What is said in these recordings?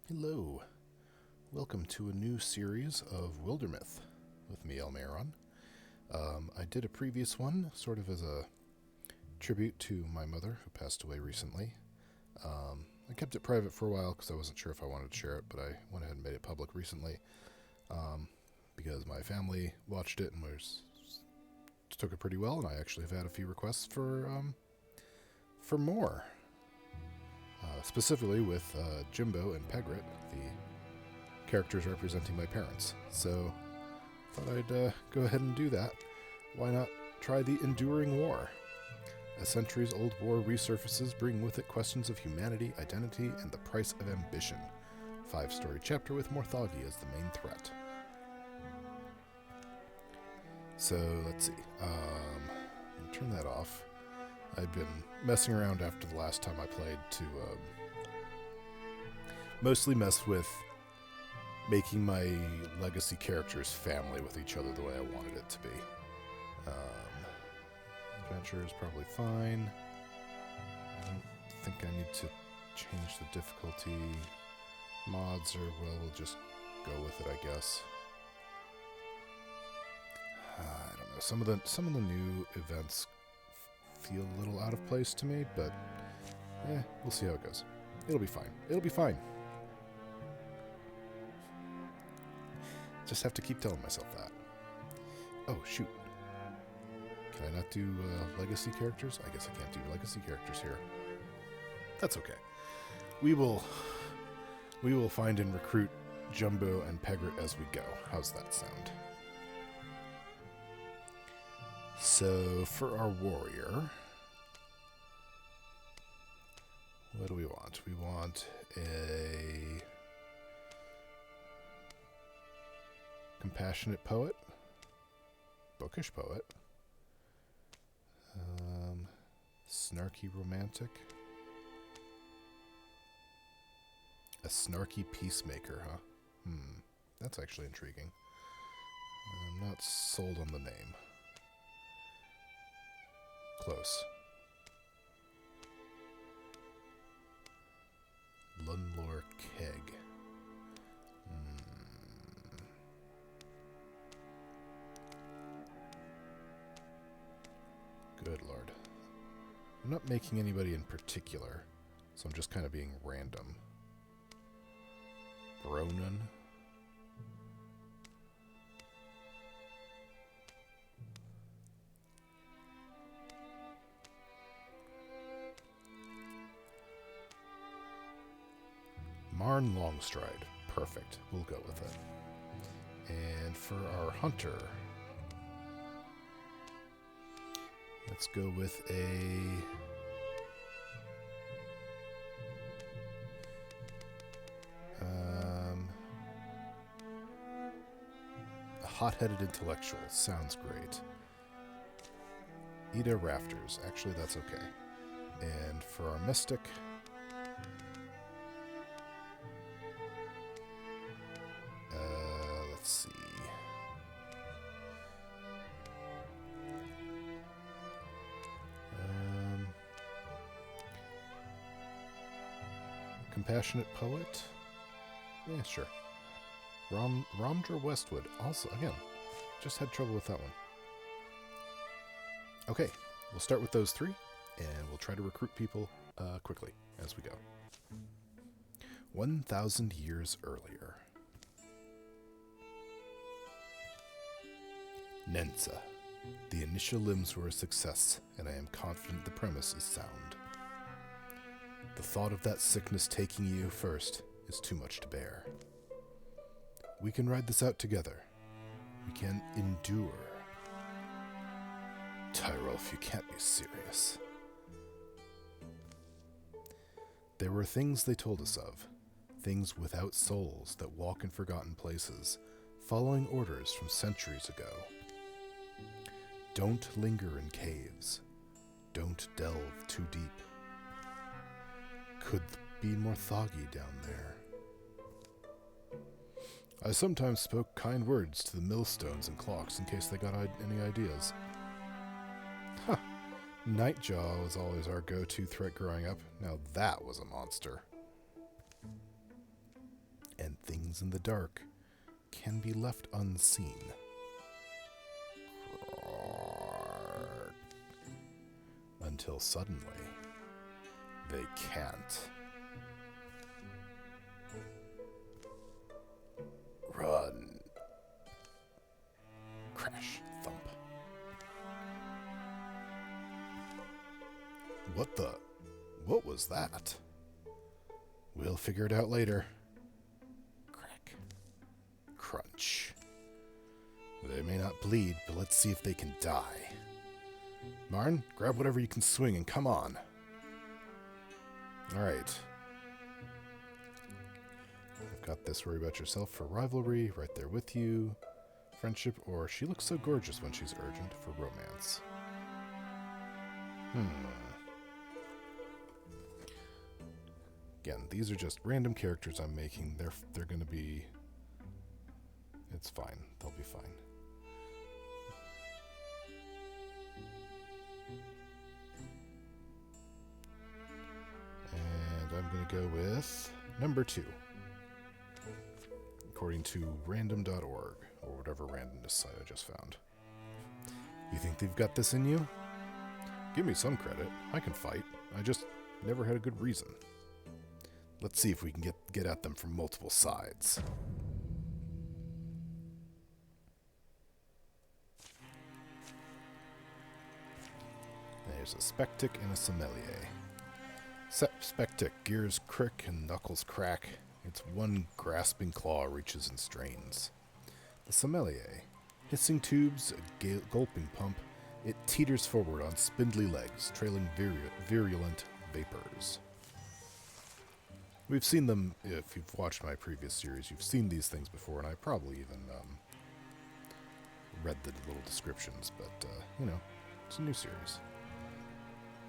Hello, welcome to a new series of Wildermyth with me, Elmaron. I did a previous one sort of as a tribute to my mother who passed away recently. I kept it private for a while because I wasn't sure if I wanted to share it, but I went ahead and made it public recently because my family watched it and took it pretty well, and I actually have had a few requests for more. Specifically with Jimbo and Pegret, the characters representing my parents. So, thought I'd go ahead and do that. Why not try the Enduring War? A centuries-old war resurfaces, bringing with it questions of humanity, identity, and the price of ambition. 5-story chapter with Morthagi as the main threat. So, let's see. I'll turn that off. I've been messing around after the last time I played to mostly mess with making my legacy characters family with each other the way I wanted it to be. Adventure is probably fine. I don't think I need to change the difficulty. Mods are, well, we'll just go with it, I guess. I don't know. Some of the new events feel a little out of place to me, but we'll see how it goes. It'll be fine. It'll be fine. Just have to keep telling myself that. Oh, shoot. Can I not do legacy characters? I guess I can't do legacy characters here. That's okay. We will find and recruit Jimbo and Pegret as we go. How's that sound? So, for our warrior, what do we want? We want a compassionate poet, bookish poet, snarky romantic, a snarky peacemaker, huh? That's actually intriguing. I'm not sold on the name. Close. Lunlore Keg. Good lord. I'm not making anybody in particular, so I'm just kind of being random. Bronan. Marn Longstride. Perfect. We'll go with it. And for our hunter, let's go with a hot-headed intellectual. Sounds great. Ida Rafters. Actually, that's okay. And for our mystic, let's see. Compassionate poet? Yeah, sure. Ramdra Westwood. Also, again, just had trouble with that one. Okay, we'll start with those three, and we'll try to recruit people quickly as we go. 1,000 years earlier. Nensa. The initial limbs were a success, and I am confident the premise is sound. The thought of that sickness taking you first is too much to bear. We can ride this out together. We can endure. Tyrolf, you can't be serious. There were things they told us of, things without souls that walk in forgotten places, following orders from centuries ago. Don't linger in caves. Don't delve too deep. Could be Morthagi down there. I sometimes spoke kind words to the millstones and clocks in case they got any ideas. Huh. Nightjaw was always our go-to threat growing up. Now that was a monster. and things in the dark can be left unseen. Until suddenly, they can't. Run. Crash. Thump. What was that? We'll figure it out later. Crack. Crunch. They may not bleed, but let's see if they can die. Marn, grab whatever you can swing and come on. Alright. I've got this worry about yourself for rivalry, right there with you. Friendship, or she looks so gorgeous when she's urgent for romance. Again, these are just random characters I'm making. They're gonna be... It's fine. They'll be fine. And I'm gonna go with number 2. According to random.org, or whatever randomness site I just found. You think they've got this in you? Give me some credit. I can fight. I just never had a good reason. Let's see if we can get at them from multiple sides. There's a Spectic and a Sommelier. Spectic, gears crick and knuckles crack. Its one grasping claw reaches and strains. The Sommelier, hissing tubes, a gulping pump, it teeters forward on spindly legs, trailing virulent vapors. We've seen them, if you've watched my previous series, you've seen these things before, and I probably even read the little descriptions, but, you know, it's a new series.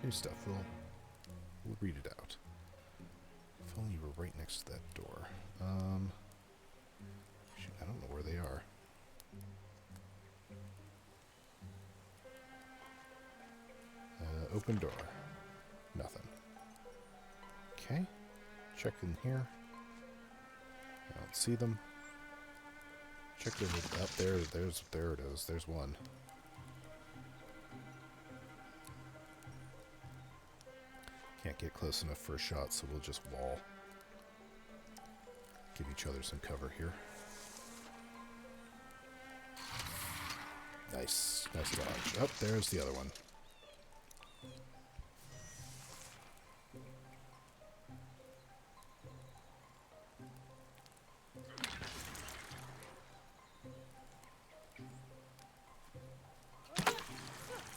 New stuff, we'll read it out. If only you were right next to that door. Shoot, I don't know where they are. Open door. Nothing. Okay. Check in here. I don't see them. Check the up there. There it is. There's one. Can't get close enough for a shot, so we'll just wall. Give each other some cover here. Nice. Nice dodge. Oh, there's the other one.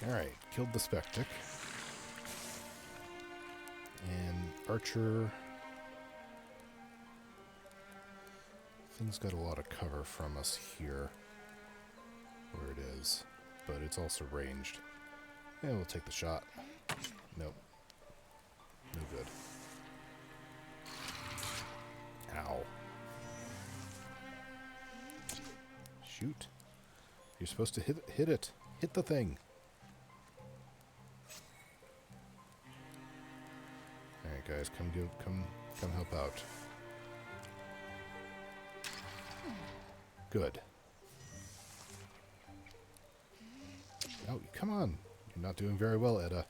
Alright, killed the Spectic. And Archer... Thing's got a lot of cover from us here. Where it is. But it's also ranged. Yeah, we'll take the shot. Nope. No good. Ow. Shoot. You're supposed to hit it. Hit the thing. Alright guys, come help out. Good. Oh, come on. You're not doing very well, Edda.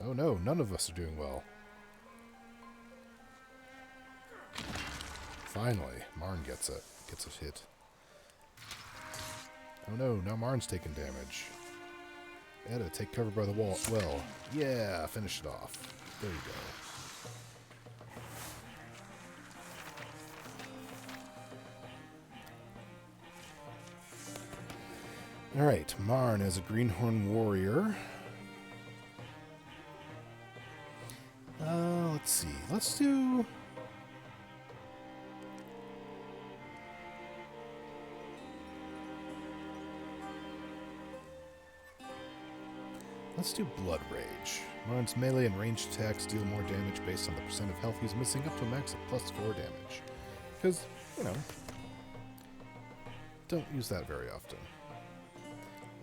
Oh no, none of us are doing well. Finally, Marn gets it. Gets a hit. Oh no, now Marn's taking damage. Edda, take cover by the wall. Well, yeah, finish it off. There you go. Alright, Marn as a Greenhorn warrior. Let's see. Let's do... Let's do Blood Rage. Marn's melee and ranged attacks deal more damage based on the percent of health he's missing, up to a max of +4 damage. Because, you know, don't use that very often.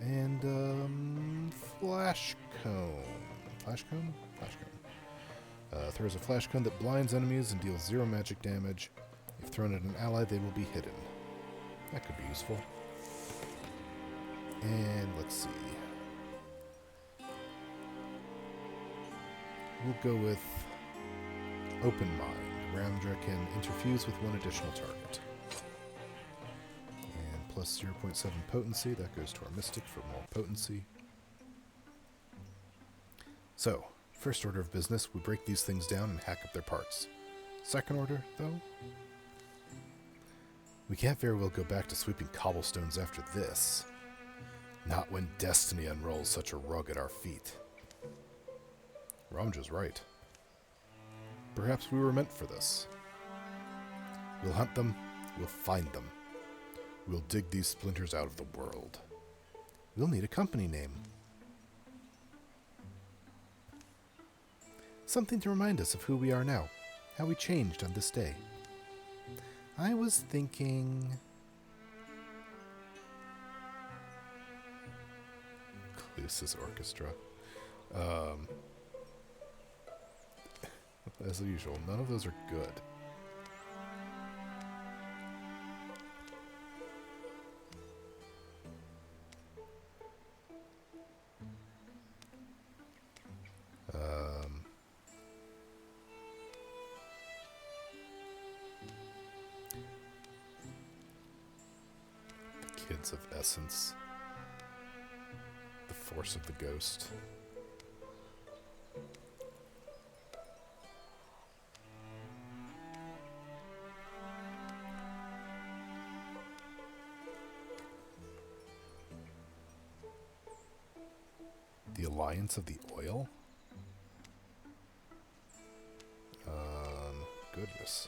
And, Flash Cone. Flash Cone? Flash Cone. Throws a flash cone that blinds enemies and deals 0 magic damage. If thrown at an ally, they will be hidden. That could be useful. And let's see. We'll go with Open Mind. Ramdra can interfuse with 1 additional target. And plus 0.7 potency. That goes to our Mystic for more potency. So, first order of business, we break these things down and hack up their parts. Second order, though, we can't very well go back to sweeping cobblestones after this. Not when destiny unrolls such a rug at our feet. Ramja's right. Perhaps we were meant for this. We'll hunt them, we'll find them. We'll dig these splinters out of the world. We'll need a company name. Something to remind us of who we are now, how we changed on this day. I was thinking... Cluse's Orchestra. As usual, none of those are good. The Kids of Essence. The Force of the Ghost. The Alliance of the Oil? Goodness.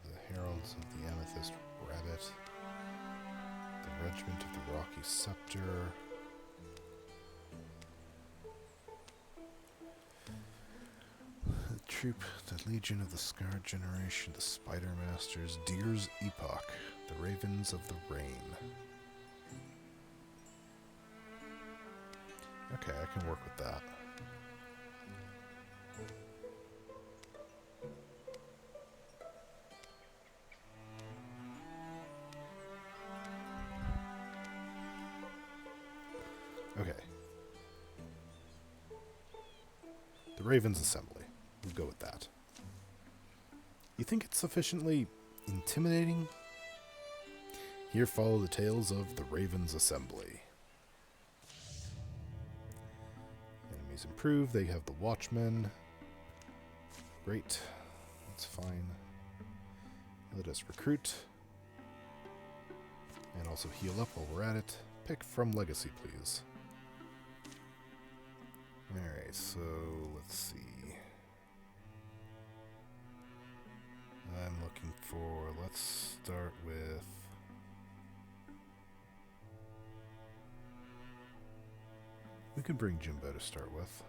The Heralds of the Amethyst Rabbit. The Regiment of the Rocky Scepter. Troop, the Legion of the Scarred Generation, the Spider Masters, Deer's Epoch, the Ravens of the Rain. Okay, I can work with that. Okay. The Ravens Assembly. We'll go with that. You think it's sufficiently intimidating? Here follow the tales of the Ravens Assembly. Enemies improve. They have the Watchmen. Great. That's fine. Let us recruit. And also heal up while we're at it. Pick from Legacy, please. Alright, so let's see. I'm looking for, let's start with we could bring Jimbo to start with.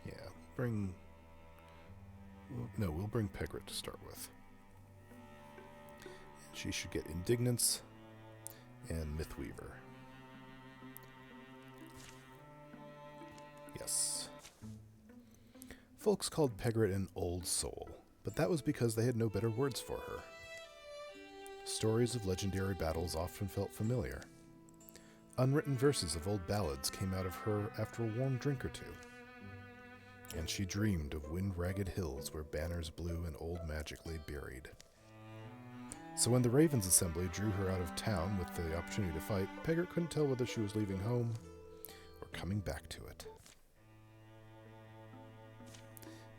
Yeah, we'll bring Pegret to start with. She should get Indignance and Mythweaver. Yes. Folks called Pegret an old soul, but that was because they had no better words for her. Stories of legendary battles often felt familiar. Unwritten verses of old ballads came out of her after a warm drink or two. And she dreamed of wind-ragged hills where banners blew and old magic lay buried. So when the Ravens Assembly drew her out of town with the opportunity to fight, Pegret couldn't tell whether she was leaving home or coming back to it.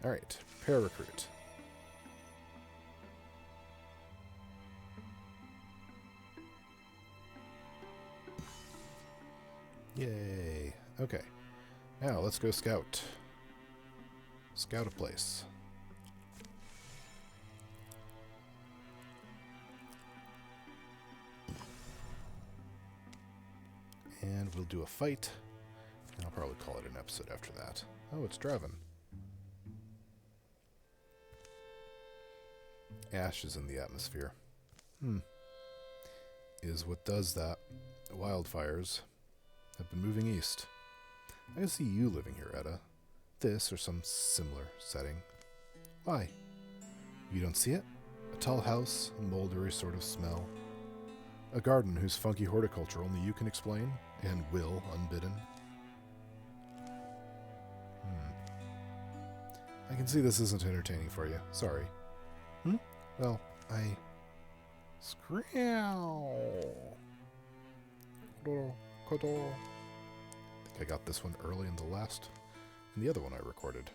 Alright, prepare recruit. Yay. Okay. Now let's go scout. Scout a place. And we'll do a fight. And I'll probably call it an episode after that. Oh, it's Draven. Ashes in the atmosphere. Is what does that. The wildfires have been moving east. I can see you living here, Etta. This or some similar setting. Why? You don't see it? A tall house, a moldery sort of smell. A garden whose funky horticulture only you can explain, and will unbidden. I can see this isn't entertaining for you. Sorry. Well, I... Scrowl. I think I got this one early in the other one I recorded.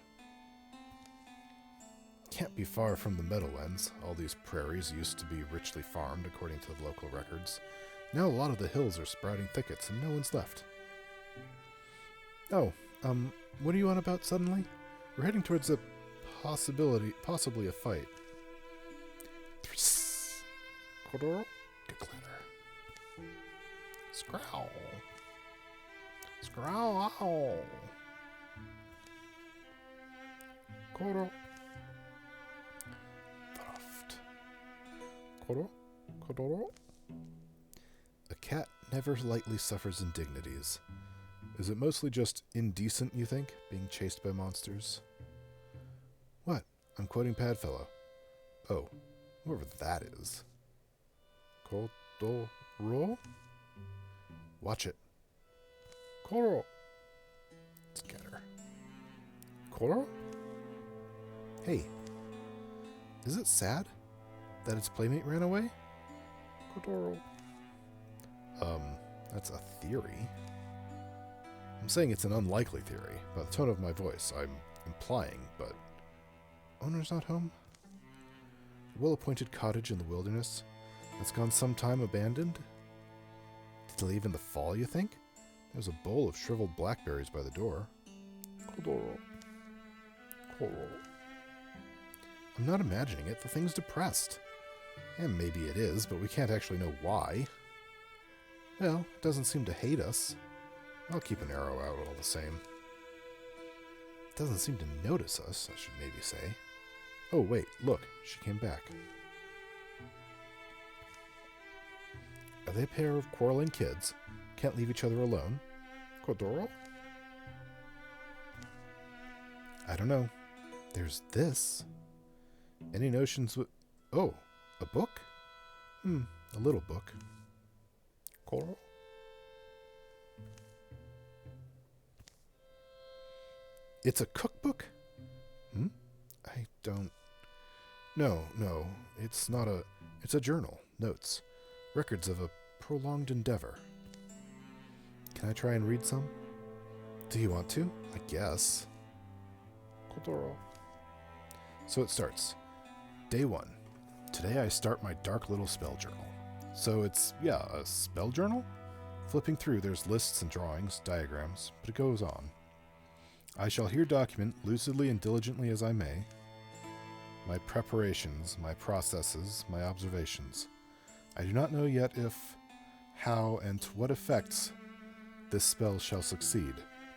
Can't be far from the Meadowlands. All these prairies used to be richly farmed according to the local records. Now a lot of the hills are sprouting thickets and no one's left. Oh, what are you on about suddenly? We're heading towards a possibly a fight. Get cleaner. Scrowl. Scrowl. Koro. Throft. Koro. A cat never lightly suffers indignities. Is it mostly just indecent, you think, being chased by monsters? What? I'm quoting Padfellow. Oh, whoever that is. Kodoro? Watch it. Koro. Scatter. Koro? Hey. Is it sad that its playmate ran away? Kodoro. That's a theory. I'm saying it's an unlikely theory. By the tone of my voice, I'm implying, but... Owner's not home? A well-appointed cottage in the wilderness that's gone some time abandoned? Did they leave in the fall, you think? There's a bowl of shriveled blackberries by the door. Kodoro. I'm not imagining it. The thing's depressed. And maybe it is, but we can't actually know why. Well, it doesn't seem to hate us. I'll keep an arrow out all the same. It doesn't seem to notice us, I should maybe say. Oh, wait, look, she came back. Are they a pair of quarreling kids? Can't leave each other alone? Kodoro? I don't know. There's this. Any notions with... Oh, a book? A little book. Koro? It's a cookbook? I don't... No, it's not a... It's a journal. Notes. Records of a prolonged endeavor. Can I try and read some? Do you want to? I guess. Kodoro. So it starts. Day 1. Today I start my dark little spell journal. So it's, a spell journal? Flipping through, there's lists and drawings, diagrams, but it goes on. I shall here document, lucidly and diligently as I may, my preparations, my processes, my observations. I do not know yet if, how, and to what effects this spell shall succeed,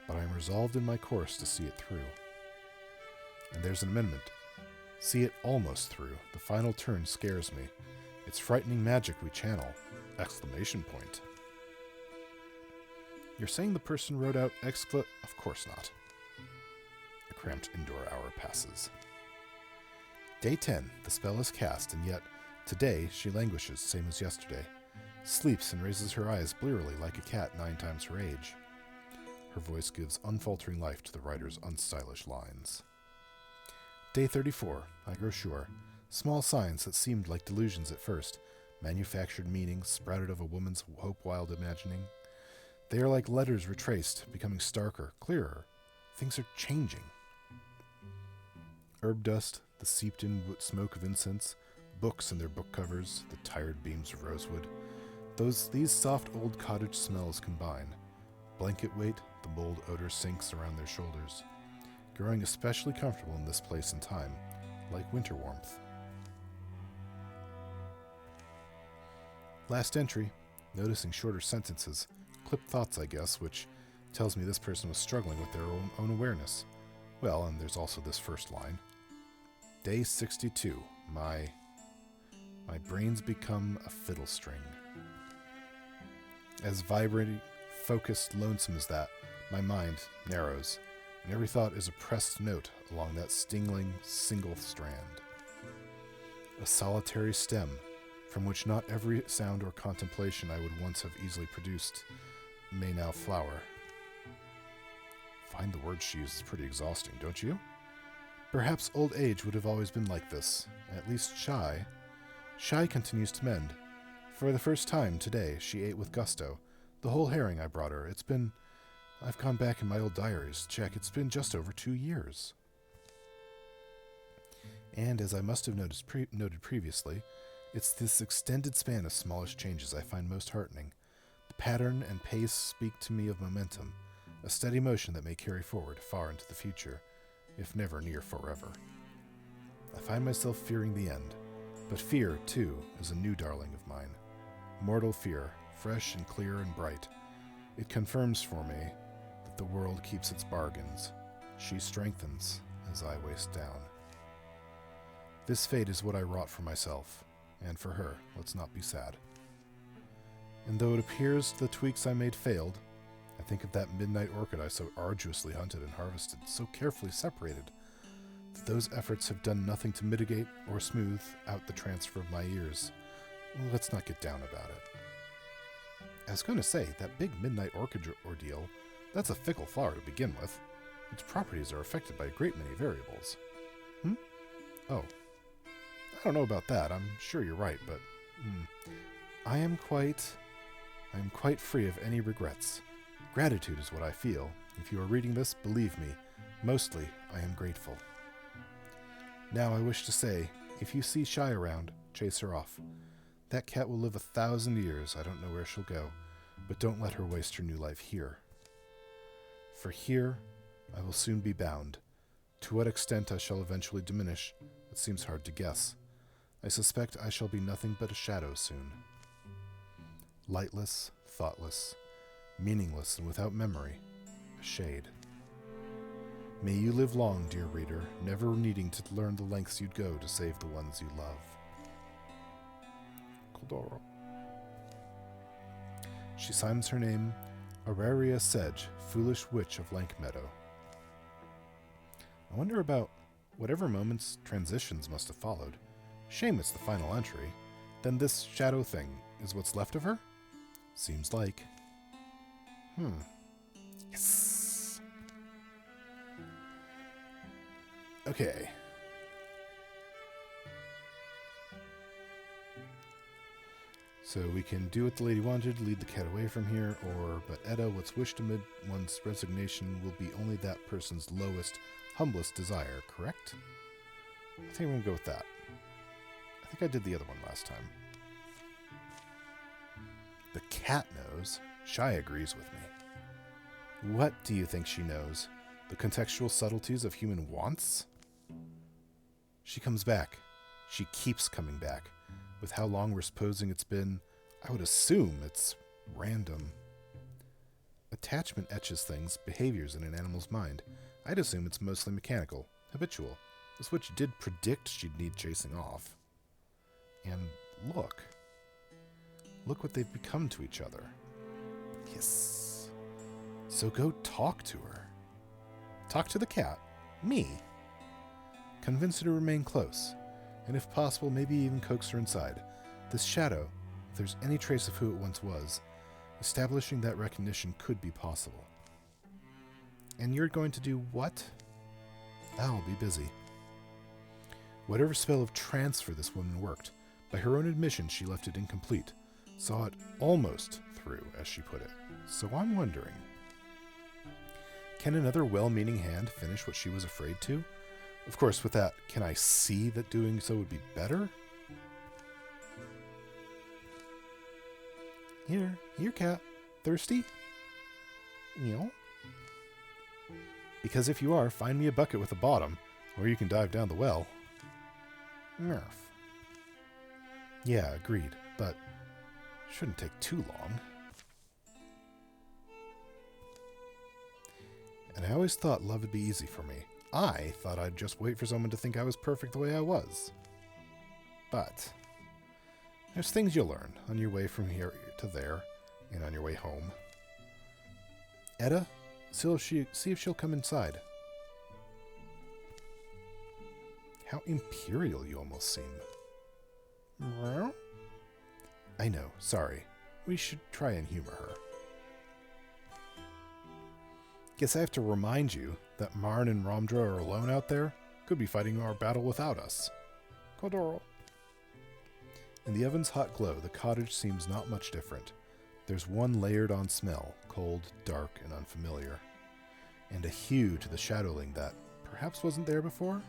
but I am resolved in my course to see it through. And there's an amendment. See it almost through. The final turn scares me. It's frightening magic we channel! Exclamation point. You're saying the person wrote out Of course not. A cramped indoor hour passes. Day 10. The spell is cast, and yet, today, she languishes, same as yesterday. Sleeps and raises her eyes blearily like a cat 9 times her age. Her voice gives unfaltering life to the writer's unstylish lines. Day 34. I grow sure. Small signs that seemed like delusions at first. Manufactured meanings sprouted of a woman's hope-wild imagining. They are like letters retraced, becoming starker, clearer. Things are changing. Herb dust, the seeped-in smoke of incense, books and their book covers, the tired beams of rosewood. These soft old cottage smells combine. Blanket weight, the mold odor sinks around their shoulders. Growing especially comfortable in this place and time, like winter warmth. Last entry, noticing shorter sentences, clipped thoughts I guess, which tells me this person was struggling with their own awareness. Well, and there's also this first line. Day 62, my My brains become a fiddle string. As vibrating, focused, lonesome as that, my mind narrows, and every thought is a pressed note along that stinging single strand. A solitary stem, from which not every sound or contemplation I would once have easily produced may now flower. Find the word she uses pretty exhausting, don't you? Perhaps old age would have always been like this, at least shy. Shy continues to mend. For the first time today, she ate with gusto. The whole herring I brought her. I've gone back in my old diaries to check. It's been just over 2 years. And as I must have noted previously, it's this extended span of smallish changes I find most heartening. The pattern and pace speak to me of momentum, a steady motion that may carry forward far into the future, if never near forever. I find myself fearing the end, but fear, too, is a new darling of mine. Mortal fear, fresh and clear and bright. It confirms for me that the world keeps its bargains. She strengthens as I waste down. This fate is what I wrought for myself, and for her, let's not be sad. And though it appears the tweaks I made failed, I think of that midnight orchid I so arduously hunted and harvested, so carefully separated, that those efforts have done nothing to mitigate or smooth out the transfer of my years. Let's not get down about it. I was going to say, that big midnight orchid ordeal, that's a fickle flower to begin with. Its properties are affected by a great many variables. Oh. I don't know about that. I'm sure you're right, but... I am quite free of any regrets. Gratitude is what I feel. If you are reading this, believe me, mostly I am grateful. Now I wish to say, if you see Shy around, chase her off. That cat will live 1,000 years. I don't know where she'll go, but don't let her waste her new life here. For here, I will soon be bound. To what extent I shall eventually diminish, it seems hard to guess. I suspect I shall be nothing but a shadow soon. Lightless, thoughtless, meaningless and without memory, a shade. May you live long, dear reader, never needing to learn the lengths you'd go to save the ones you love. Coldoro. She signs her name, Auraria Sedge, foolish witch of Lankmeadow. I wonder about whatever moments transitions must have followed. Shame it's the final entry. Then this shadow thing is what's left of her? Seems like. Yes. Okay. So we can do what the lady wanted, lead the cat away from here, but Edda, what's wished amid one's resignation will be only that person's lowest, humblest desire, correct? I think I'm going to go with that. I think I did the other one last time. The cat knows. Shy agrees with me. What do you think she knows? The contextual subtleties of human wants? She comes back. She keeps coming back. With how long we're supposing it's been, I would assume it's random. Attachment etches things, behaviors in an animal's mind. I'd assume it's mostly mechanical, habitual. This witch did predict she'd need chasing off. And look. Look what they've become to each other. Yes. So go talk to her. Talk to the cat. Me. Convince her to remain close. And if possible, maybe even coax her inside. This shadow, if there's any trace of who it once was, establishing that recognition could be possible. And you're going to do what? I'll be busy. Whatever spell of transfer this woman worked, by her own admission she left it incomplete, saw it almost through, as she put it. So I'm wondering, can another well-meaning hand finish what she was afraid to? Of course, with that, can I see that doing so would be better? Here, cat. Thirsty? Meow. Because if you are, find me a bucket with a bottom, or you can dive down the well. Nerf. Yeah, agreed, but shouldn't take too long. And I always thought love would be easy for me. I thought I'd just wait for someone to think I was perfect the way I was. But There's things you'll learn on your way from here to there and on your way home. Edda, see if she'll come inside. How imperial you almost seem. Well? I know, sorry. We should try and humor her. Guess I have to remind you that Marn and Ramdra are alone out there. Could be fighting our battle without us. Kodoro. In the oven's hot glow, the cottage seems not much different. There's one layered-on smell, cold, dark, and unfamiliar. And a hue to the shadowling that perhaps wasn't there before?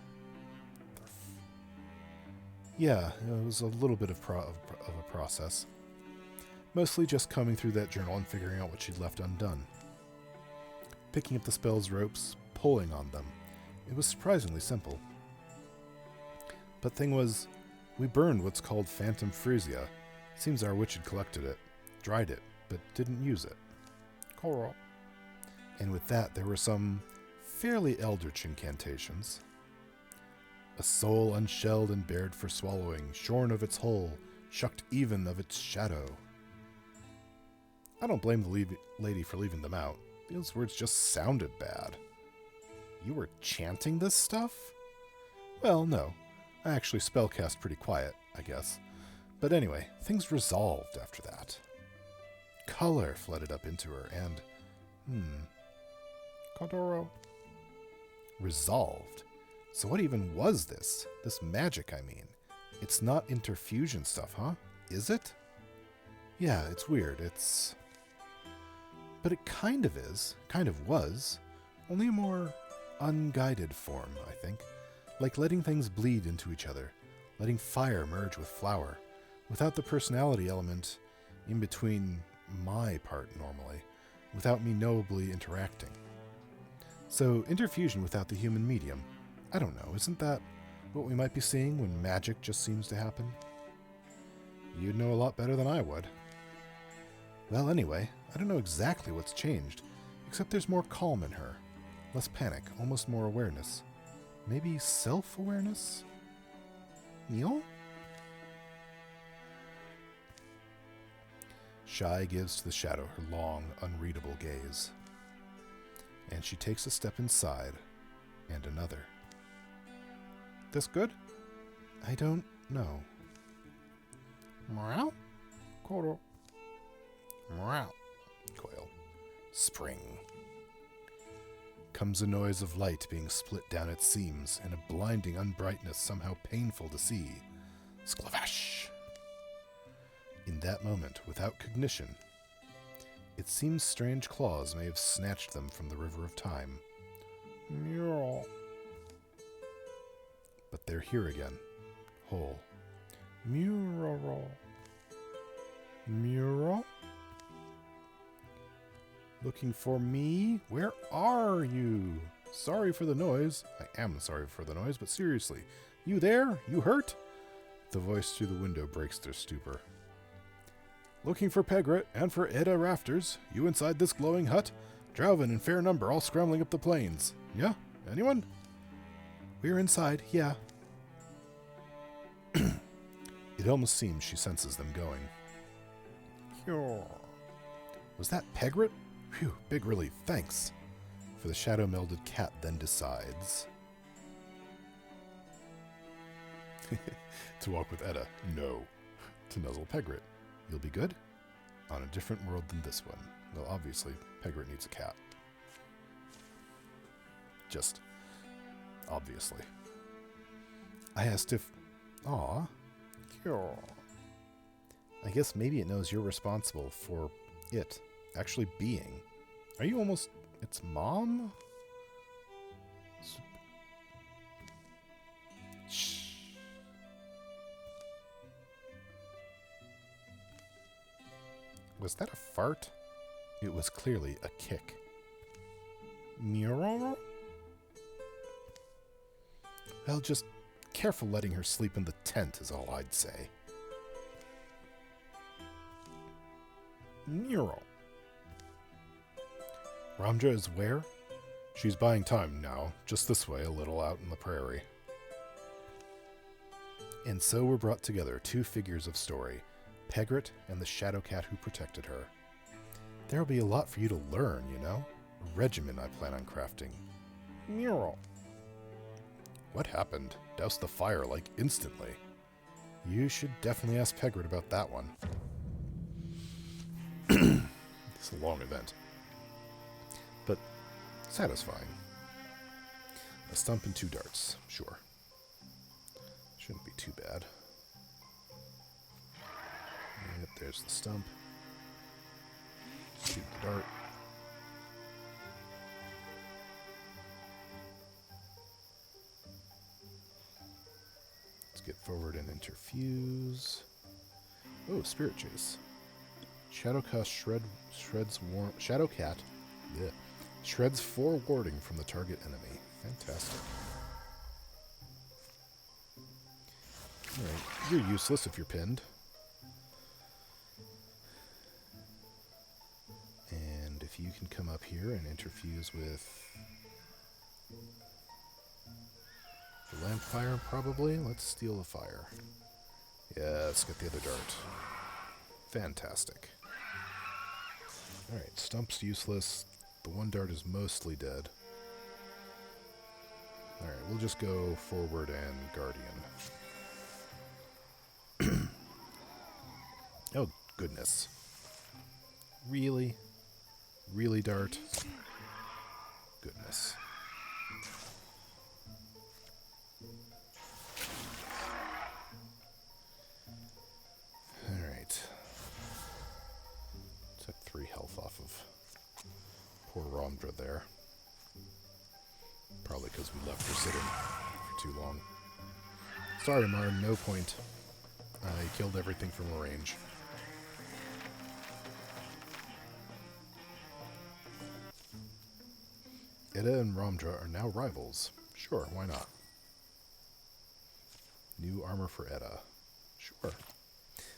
Yeah, it was a little bit of a process. Mostly just combing through that journal and figuring out what she'd left undone. Picking up the spell's ropes, pulling on them. It was surprisingly simple. But thing was, we burned what's called Phantom Frisia. Seems our witch had collected it, dried it, but didn't use it. Coral. And with that, there were some fairly eldritch incantations. A soul unshelled and bared for swallowing, shorn of its whole, shucked even of its shadow. I don't blame the lady for leaving them out. Those words just sounded bad. You were chanting this stuff? Well, no. I actually spellcast pretty quiet, I guess. But anyway, things resolved after that. Color flooded up into her, and... Kodoro. Resolved? So what even was this? This magic, I mean. It's not interfusion stuff, huh? Is it? Yeah, it's weird. But it kind of is. Kind of was. Only a more unguided form, I think. Like letting things bleed into each other. Letting fire merge with flower. Without the personality element in between my part normally. Without me knowably interacting. So, interfusion without the human medium. I don't know, isn't that what we might be seeing when magic just seems to happen? You'd know a lot better than I would. Well, anyway, I don't know exactly what's changed, except there's more calm in her. Less panic, almost more awareness. Maybe self-awareness? Neil? Shy gives to the shadow her long, unreadable gaze. And she takes a step inside, and another. This good? I don't know. Meow? Coral. Meow. Coil. Spring. Comes a noise of light being split down its seams, and a blinding unbrightness somehow painful to see. Sklavash! In that moment, without cognition, it seems strange claws may have snatched them from the river of time. Meow. But they're here again, whole. Mural. Mural? Looking for me? Where are you? Sorry for the noise. I am sorry for the noise, but seriously. You there? You hurt? The voice through the window breaks their stupor. Looking for Pegret and for Edda Rafters. You inside this glowing hut? Drauven in fair number, all scrambling up the plains. Yeah? Anyone? We're inside, yeah. It almost seems she senses them going. Was that Pegret? Phew, big relief, thanks. For the shadow-melded cat then decides... to walk with Edda, no. To nuzzle Pegret. You'll be good? On a different world than this one. Well, obviously, Pegret needs a cat. Just... obviously. I asked if... Aw. I guess maybe it knows you're responsible for it actually being. Are you almost its mom? Shh. Was that a fart? It was clearly a kick. Mural? Well, just careful letting her sleep in the tent is all I'd say. Mural. Ramdra is where? She's buying time now, just this way a little out in the prairie. And so were brought together two figures of story, Pegret and the shadow cat who protected her. There'll be a lot for you to learn, you know? A regimen I plan on crafting. Mural. What happened? Doused the fire, like, instantly. You should definitely ask Pegret about that one. It's a long event. But satisfying. A stump and 2 darts. Sure. Shouldn't be too bad. Yep, there's the stump. Shoot the dart. Let's get forward and interfuse. Oh, Spirit Chase. Shadowcast shreds Shadowcat. Yeah. Shreds 4 warding from the target enemy. Fantastic. Alright, you're useless if you're pinned. And if you can come up here and interfuse with the lamp fire, probably. Let's steal the fire. Yeah, let's get the other dart. Fantastic. Alright, Stump's useless. The 1 dart is mostly dead. Alright, we'll just go forward and Guardian. Oh, goodness. Really? Really, dart? Goodness. Alright. Took 3 health off of poor Rondra there. Probably because we left her sitting for too long. Sorry, Marn, no point. I killed everything from a range. Edda and Ramdra are now rivals. Sure, why not? New armor for Edda. Sure.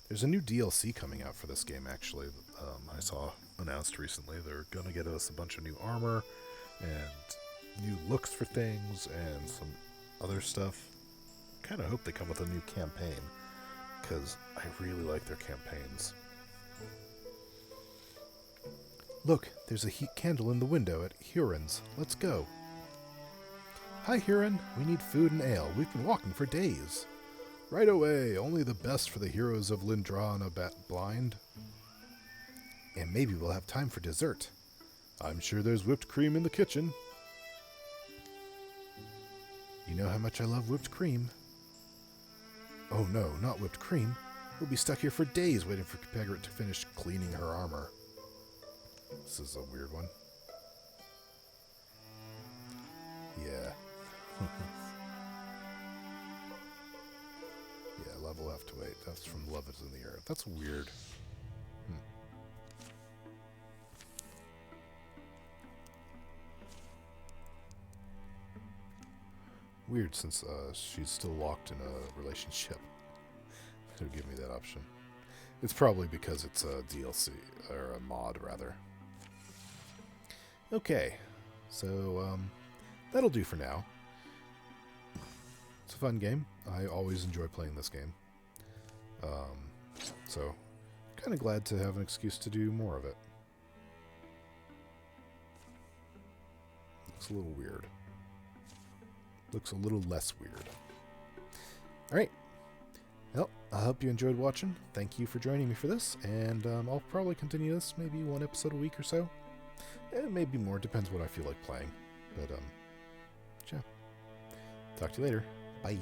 There's a new DLC coming out for this game, actually. I saw announced recently. They're going to get us a bunch of new armor and new looks for things and some other stuff. Kind of hope they come with a new campaign, because I really like their campaigns. Look, there's a heat candle in the window at Huron's. Let's go. Hi, Huron. We need food and ale. We've been walking for days. Right away. Only the best for the heroes of Lindrana Blind. And maybe we'll have time for dessert. I'm sure there's whipped cream in the kitchen. You know how much I love whipped cream. Oh no, not whipped cream. We'll be stuck here for days waiting for Pegret to finish cleaning her armor. This is a weird one. Yeah. Yeah, love will have to wait. That's from Love is in the Air. That's weird. Weird, since she's still locked in a relationship. It'll give me that option. It's probably because it's a DLC, or a mod, rather. Okay, so that'll do for now. It's a fun game. I always enjoy playing this game. So, kind of glad to have an excuse to do more of it. Looks a little weird. Looks a little less weird. Alright. Well, I hope you enjoyed watching. Thank you for joining me for this, and I'll probably continue this, maybe 1 episode a week or so. Maybe more, depends what I feel like playing. But, yeah. Talk to you later. Bye.